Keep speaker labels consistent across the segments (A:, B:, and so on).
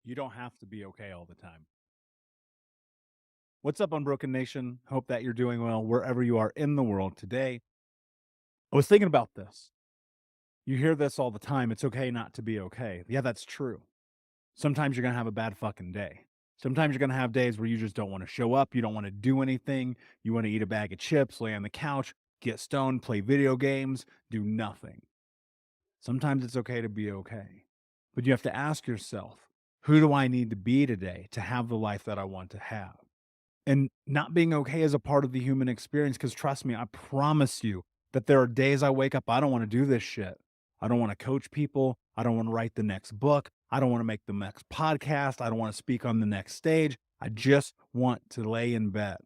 A: You don't have to be okay all the time. What's up, Unbroken Nation? Hope that you're doing well wherever you are in the world today. I was thinking about this. You hear this all the time. It's okay not to be okay. Yeah, that's true. Sometimes you're going to have a bad fucking day. Sometimes you're going to have days where you just don't want to show up. You don't want to do anything. You want to eat a bag of chips, lay on the couch, get stoned, play video games, do nothing. Sometimes it's okay to be okay. But you have to ask yourself, who do I need to be today to have the life that I want to have? And not being okay is a part of the human experience because trust me, I promise you that there are days I wake up, I don't want to do this shit. I don't want to coach people. I don't want to write the next book. I don't want to make the next podcast. I don't want to speak on the next stage. I just want to lay in bed.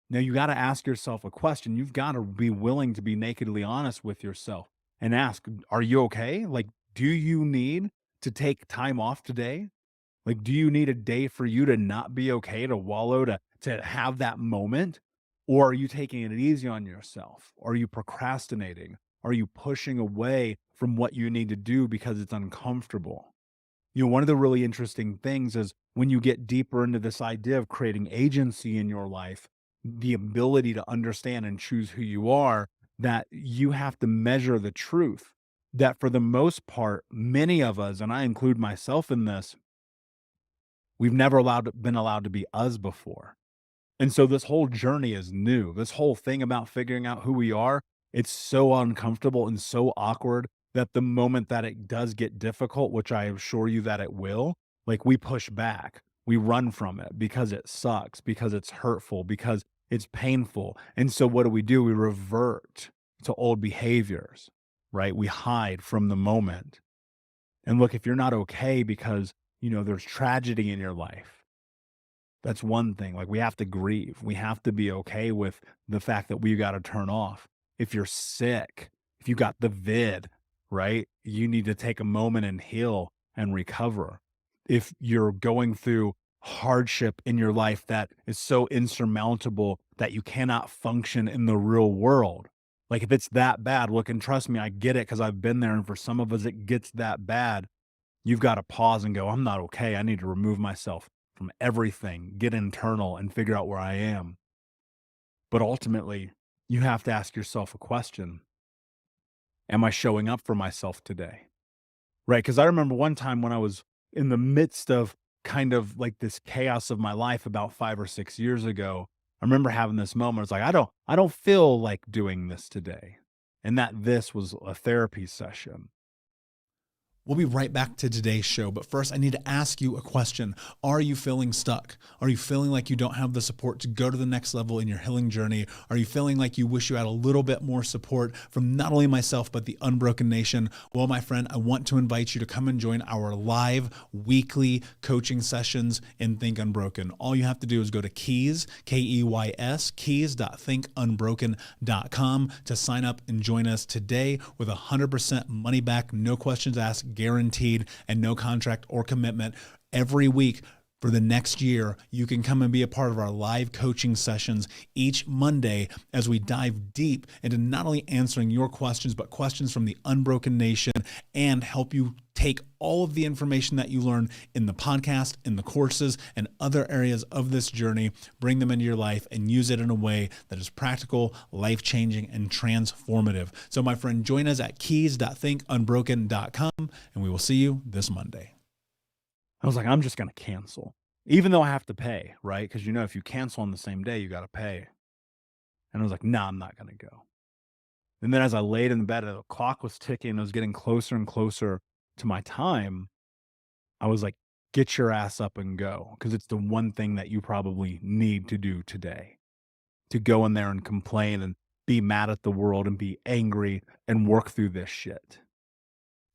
A: Now, you got to ask yourself a question. You've got to be willing to be nakedly honest with yourself and ask, are you okay? Like, do you need to take time off today? Like, do you need a day for you to not be okay, to wallow, to have that moment? Or are you taking it easy on yourself? Are you procrastinating? Are you pushing away from what you need to do because it's uncomfortable? One of the really interesting things is when you get deeper into this idea of creating agency in your life, the ability to understand and choose who you are, that you have to measure the truth. That for the most part, many of us, and I include myself in this, we've never been allowed to be us before. And so this whole journey is new. This whole thing about figuring out who we are, it's so uncomfortable and so awkward that the moment that it does get difficult, which I assure you that it will, like we push back. We run from it because it sucks, because it's hurtful, because it's painful. And so what do? We revert to old behaviors, right? We hide from the moment. And look, if you're not okay because, there's tragedy in your life, that's one thing. Like, we have to grieve. We have to be okay with the fact that we got to turn off. If you're sick, if you got the vid, right? You need to take a moment and heal and recover. If you're going through hardship in your life that is so insurmountable that you cannot function in the real world. Like, if it's that bad, look, and trust me, I get it because I've been there. And for some of us, it gets that bad. You've got to pause and go, I'm not okay. I need to remove myself from everything, get internal and figure out where I am. But ultimately, you have to ask yourself a question. Am I showing up for myself today? Right? Because I remember one time when I was in the midst of kind of like this chaos of my life about 5 or 6 years ago. I remember having this moment. It's like, I don't feel like doing this today. And that this was a therapy session.
B: We'll be right back to today's show, but first I need to ask you a question. Are you feeling stuck? Are you feeling like you don't have the support to go to the next level in your healing journey? Are you feeling like you wish you had a little bit more support from not only myself, but the Unbroken Nation? Well, my friend, I want to invite you to come and join our live weekly coaching sessions in Think Unbroken. All you have to do is go to Keys, Keys, keys.thinkunbroken.com to sign up and join us today with 100% money back, no questions asked, guaranteed, and no contract or commitment. Every week for the next year, you can come and be a part of our live coaching sessions each Monday as we dive deep into not only answering your questions, but questions from the Unbroken Nation, and help you take all of the information that you learn in the podcast, in the courses, and other areas of this journey, bring them into your life and use it in a way that is practical, life-changing, and transformative. So my friend, join us at keys.thinkunbroken.com, and we will see you this Monday.
A: I was like, I'm just going to cancel, even though I have to pay, right? Because, if you cancel on the same day, you got to pay. And I was like, nah, I'm not going to go. And then as I laid in the bed, the clock was ticking. It was getting closer and closer to my time. I was like, get your ass up and go. Because it's the one thing that you probably need to do today, to go in there and complain and be mad at the world and be angry and work through this shit.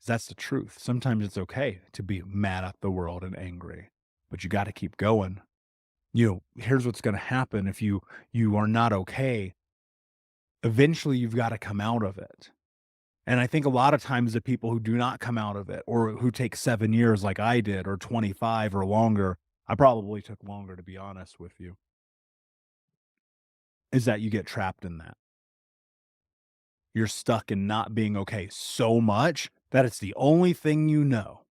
A: That's the truth. Sometimes it's okay to be mad at the world and angry, but you got to keep going. Here's what's going to happen if you are not okay. Eventually, you've got to come out of it. And I think a lot of times the people who do not come out of it, or who take 7 years like I did, or 25 or longer, I probably took longer, to be honest with you, is that you get trapped in that. You're stuck in not being okay so much that it's the only thing you know.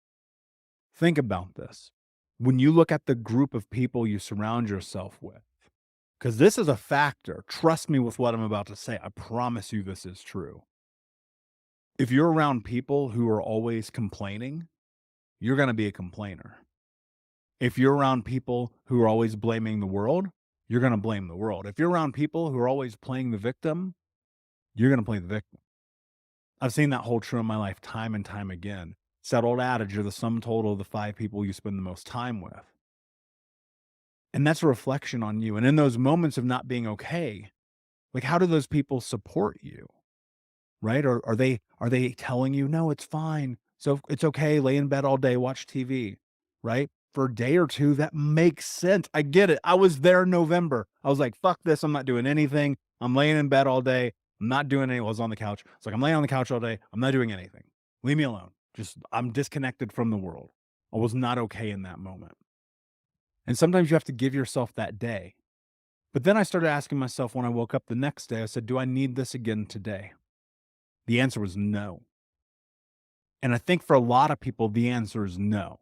A: Think about this. When you look at the group of people you surround yourself with, because this is a factor. Trust me with what I'm about to say. I promise you this is true. If you're around people who are always complaining, you're going to be a complainer. If you're around people who are always blaming the world, you're going to blame the world. If you're around people who are always playing the victim, you're going to play the victim. I've seen that hold true in my life time and time again. It's that old adage, you're the sum total of the 5 people you spend the most time with. And that's a reflection on you. And in those moments of not being okay, like, how do those people support you? Right? Or are they telling you, "No, it's fine. So it's okay, lay in bed all day, watch TV." Right? For a day or 2, that makes sense. I get it. I was there in November. I was like, "Fuck this, I'm not doing anything. I'm laying in bed all day. I'm not doing any." I was on the couch. It's like, "I'm laying on the couch all day. I'm not doing anything. Leave me alone." Just I'm disconnected from the world. I was not okay in that moment. And sometimes you have to give yourself that day. But then I started asking myself when I woke up the next day, I said, "Do I need this again today?" The answer was no. And I think for a lot of people, the answer is no.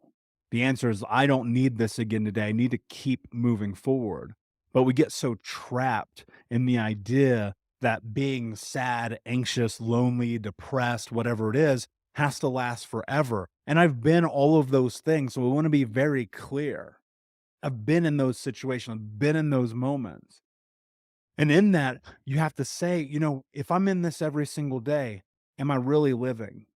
A: The answer is, I don't need this again today. I need to keep moving forward. But we get so trapped in the idea that being sad, anxious, lonely, depressed, whatever it is, has to last forever. And I've been all of those things. So I want to be very clear. I've been in those situations, I've been in those moments. And in that, you have to say, if I'm in this every single day, am I really living?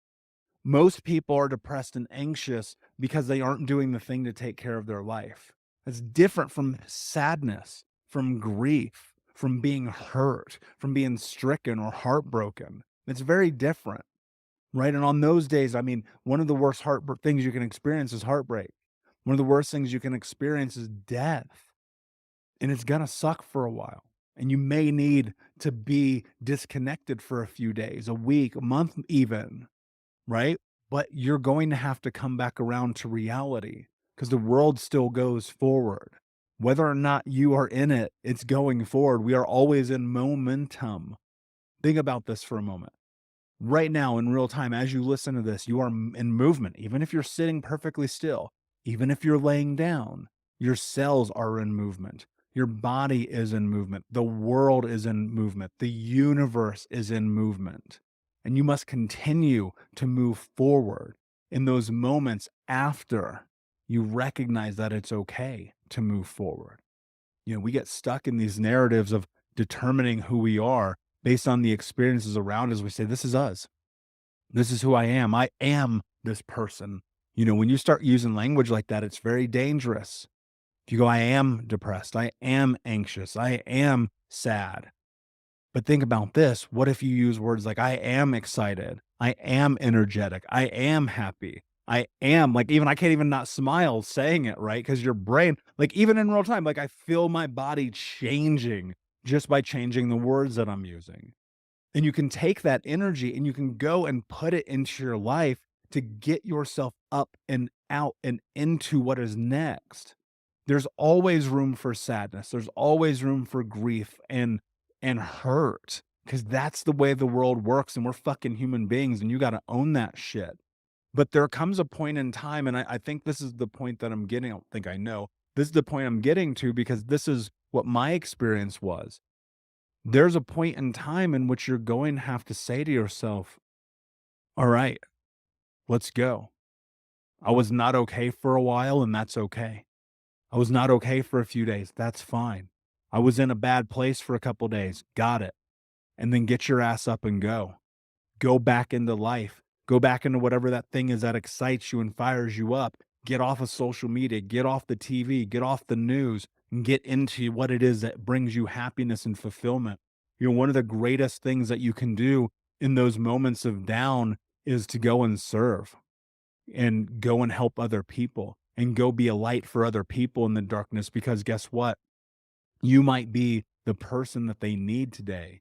A: Most people are depressed and anxious because they aren't doing the thing to take care of their life. It's different from sadness, from grief, from being hurt, from being stricken or heartbroken. It's very different, right? And on those days, I mean, one of the worst things you can experience is heartbreak. One of the worst things you can experience is death. And it's gonna suck for a while. And you may need to be disconnected for a few days, a week, a month even, right? But you're going to have to come back around to reality because the world still goes forward. Whether or not you are in it, it's going forward. We are always in momentum. Think about this for a moment. Right now, in real time, as you listen to this, you are in movement. Even if you're sitting perfectly still, even if you're laying down, your cells are in movement. Your body is in movement. The world is in movement. The universe is in movement. And you must continue to move forward in those moments after you recognize that it's okay to move forward. We get stuck in these narratives of determining who we are based on the experiences around us. We say, this is us. This is who I am. I am this person. When you start using language like that, it's very dangerous. If you go, I am depressed, I am anxious, I am sad. But think about this. What if you use words like, I am excited, I am energetic, I am happy, I am, like, even I can't even not smile saying it, right? Because your brain, like, even in real time, like, I feel my body changing just by changing the words that I'm using. And you can take that energy and you can go and put it into your life to get yourself up and out and into what is next. There's always room for sadness. There's always room for grief and hurt because that's the way the world works and we're fucking human beings and you got to own that shit. But there comes a point in time, and I think this is the point that I'm getting. I don't think I know. This is the point I'm getting to because this is what my experience was. There's a point in time in which you're going to have to say to yourself, all right, let's go. I was not okay for a while, and that's okay. I was not okay for a few days. That's fine. I was in a bad place for a couple days. Got it. And then get your ass up and go. Go back into life. Go back into whatever that thing is that excites you and fires you up. Get off of social media, get off the TV, get off the news, and get into what it is that brings you happiness and fulfillment. One of the greatest things that you can do in those moments of down is to go and serve and go and help other people and go be a light for other people in the darkness because guess what? You might be the person that they need today.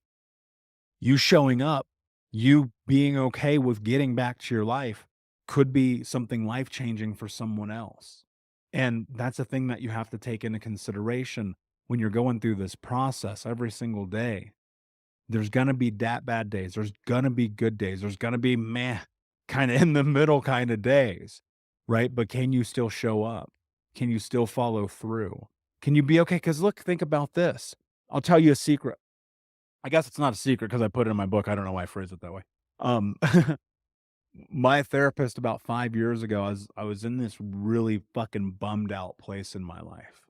A: You showing up, you being okay with getting back to your life could be something life-changing for someone else. And that's a thing that you have to take into consideration when you're going through this process every single day. There's gonna be that bad days. There's gonna be good days. There's gonna be meh, kinda in the middle kinda days, right? But can you still show up? Can you still follow through? Can you be okay? Because look, think about this. I'll tell you a secret. I guess it's not a secret because I put it in my book. I don't know why I phrased it that way. Um, my therapist about 5 years ago, I was in this really fucking bummed out place in my life.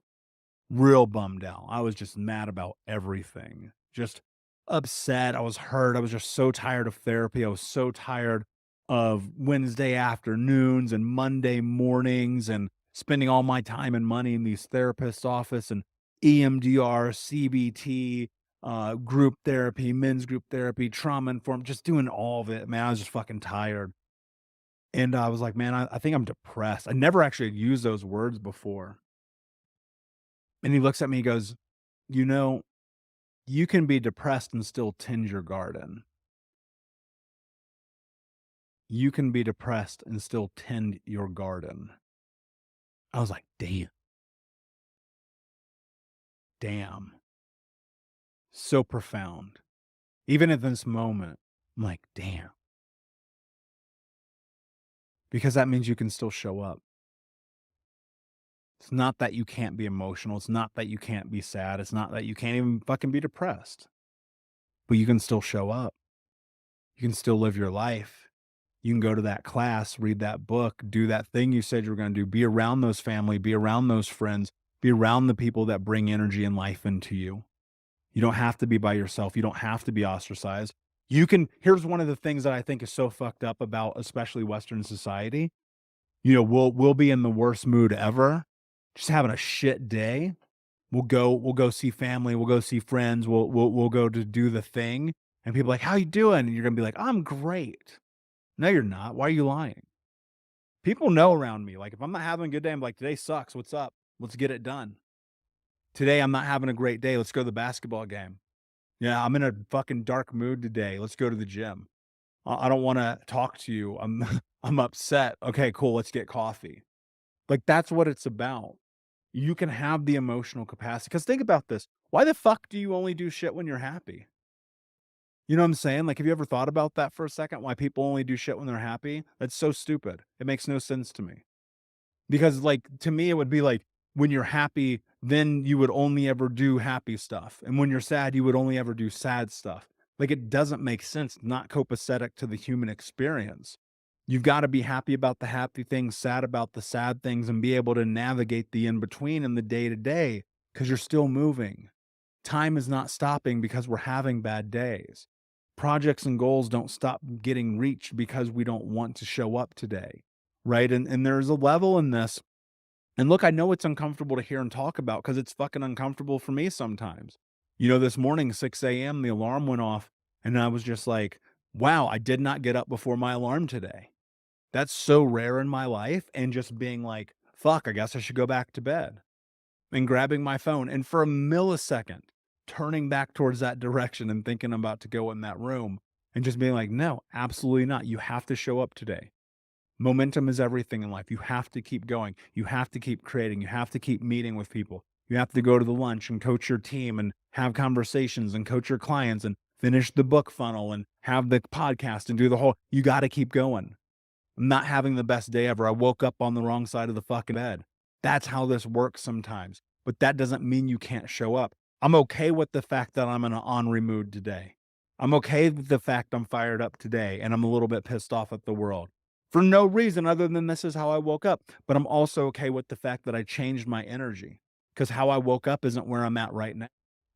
A: Real bummed out. I was just mad about everything. Just upset. I was hurt. I was just so tired of therapy. I was so tired of Wednesday afternoons and Monday mornings and spending all my time and money in these therapists' office and EMDR, CBT, group therapy, men's group therapy, trauma informed, just doing all of it. Man, I was just fucking tired. And I was like, man, I think I'm depressed. I never actually used those words before. And he looks at me, he goes, you know, you can be depressed and still tend your garden. You can be depressed and still tend your garden. I was like, damn, damn. So profound. Even at this moment, I'm like, damn. Because that means you can still show up. It's not that you can't be emotional. It's not that you can't be sad. It's not that you can't even fucking be depressed. But you can still show up. You can still live your life. You can go to that class, read that book, do that thing you said you were going to do, be around those family, be around those friends, be around the people that bring energy and life into you. You don't have to be by yourself. You don't have to be ostracized. You can, here's one of the things that I think is so fucked up about especially Western society. You know, we'll be in the worst mood ever, just having a shit day. We'll go see family, we'll go see friends, we'll go to do the thing. And people are like, how you doing? And you're gonna be like, I'm great. No, you're not. Why are you lying? People know around me. Like, if I'm not having a good day, I'm like, today sucks. What's up? Let's get it done. Today, I'm not having a great day. Let's go to the basketball game. Yeah, I'm in a fucking dark mood today. Let's go to the gym. I don't want to talk to you. I'm I'm upset. Okay, cool. Let's get coffee. Like, that's what it's about. You can have the emotional capacity. Because think about this. Why the fuck do you only do shit when you're happy? You know what I'm saying? Like, have you ever thought about that for a second? Why people only do shit when they're happy? That's so stupid. It makes no sense to me. Because, like, to me, it would be like when you're happy, then you would only ever do happy stuff. And when you're sad, you would only ever do sad stuff. Like, it doesn't make sense, not copacetic to the human experience. You've got to be happy about the happy things, sad about the sad things, and be able to navigate the in between in the day to day because you're still moving. Time is not stopping because we're having bad days. Projects and goals don't stop getting reached because we don't want to show up today. Right. And there's a level in this. And look, I know it's uncomfortable to hear and talk about because it's fucking uncomfortable for me sometimes. You know, this morning, 6 a.m., the alarm went off, and I was just like, wow, I did not get up before my alarm today. That's so rare in my life. And just being like, fuck, I guess I should go back to bed and grabbing my phone. And for a millisecond, turning back towards that direction and thinking I'm about to go in that room and just being like, no, absolutely not. You have to show up today. Momentum is everything in life. You have to keep going. You have to keep creating. You have to keep meeting with people. You have to go to the lunch and coach your team and have conversations and coach your clients and finish the book funnel and have the podcast and do the whole, you got to keep going. I'm not having the best day ever. I woke up on the wrong side of the fucking bed. That's how this works sometimes. But that doesn't mean you can't show up. I'm okay with the fact that I'm in an ornery mood today. I'm okay with the fact I'm fired up today and I'm a little bit pissed off at the world for no reason other than this is how I woke up. But I'm also okay with the fact that I changed my energy because how I woke up isn't where I'm at right now.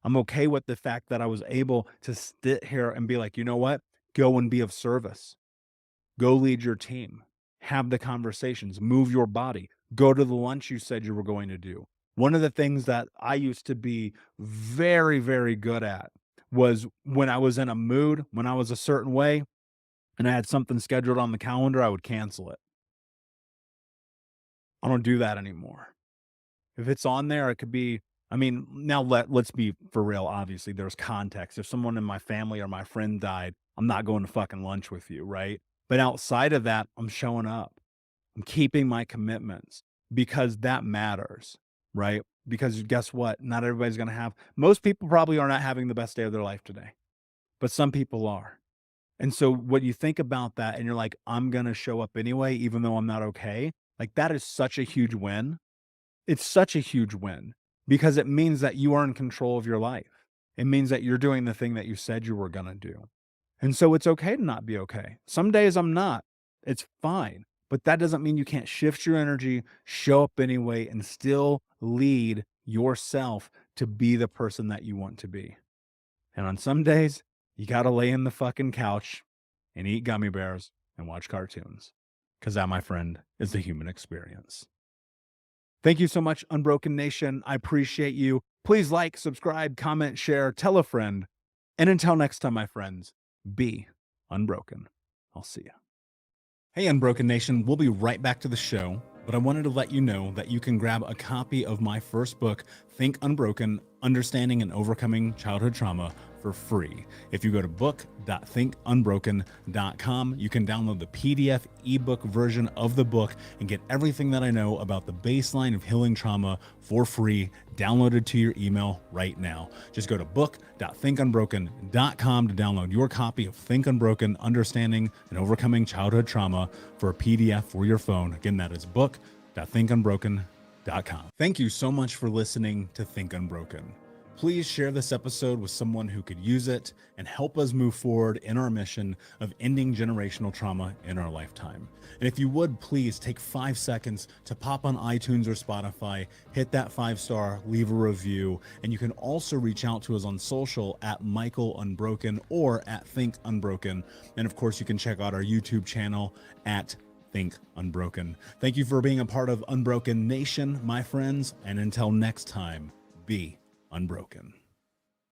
A: I'm okay with the fact that I was able to sit here and be like, you know what? Go and be of service. Go lead your team. Have the conversations. Move your body. Go to the lunch you said you were going to do. One of the things that I used to be very, very good at was when I was in a mood, when I was a certain way, and I had something scheduled on the calendar, I would cancel it. I don't do that anymore. If it's on there, it could be, I mean, now let's be for real. Obviously, there's context. If someone in my family or my friend died, I'm not going to fucking lunch with you, right? But outside of that, I'm showing up. I'm keeping my commitments because that matters, right? Because guess what? Not everybody's going to have, most people probably are not having the best day of their life today, but some people are. And so what you think about that and you're like, I'm going to show up anyway, even though I'm not okay. Like that is such a huge win. It's such a huge win because it means that you are in control of your life. It means that you're doing the thing that you said you were going to do. And so it's okay to not be okay. Some days I'm not. It's fine. But that doesn't mean you can't shift your energy, show up anyway, and still lead yourself to be the person that you want to be. And on some days, you got to lay in the fucking couch and eat gummy bears and watch cartoons. Because that, my friend, is the human experience. Thank you so much, Unbroken Nation. I appreciate you. Please like, subscribe, comment, share, tell a friend. And until next time, my friends, be unbroken. I'll see you. Hey, Unbroken Nation. We'll be right back to the show, but I wanted to let you know that you can grab a copy of my first book, Think Unbroken, Understanding and Overcoming Childhood Trauma, for free. If you go to book.thinkunbroken.com, you can download the PDF ebook version of the book and get everything that I know about the baseline of healing trauma for free, downloaded to your email right now. Just go to book.thinkunbroken.com to download your copy of Think Unbroken, Understanding and Overcoming Childhood Trauma for a PDF for your phone. Again, that is book.thinkunbroken.com. Thank you so much for listening to Think Unbroken. Please share this episode with someone who could use it and help us move forward in our mission of ending generational trauma in our lifetime. And if you would, please take 5 seconds to pop on iTunes or Spotify, hit that 5-star, leave a review, and you can also reach out to us on social at Michael Unbroken or at Think Unbroken. And of course, you can check out our YouTube channel at Think Unbroken. Thank you for being a part of Unbroken Nation, my friends, and until next time, be unbroken.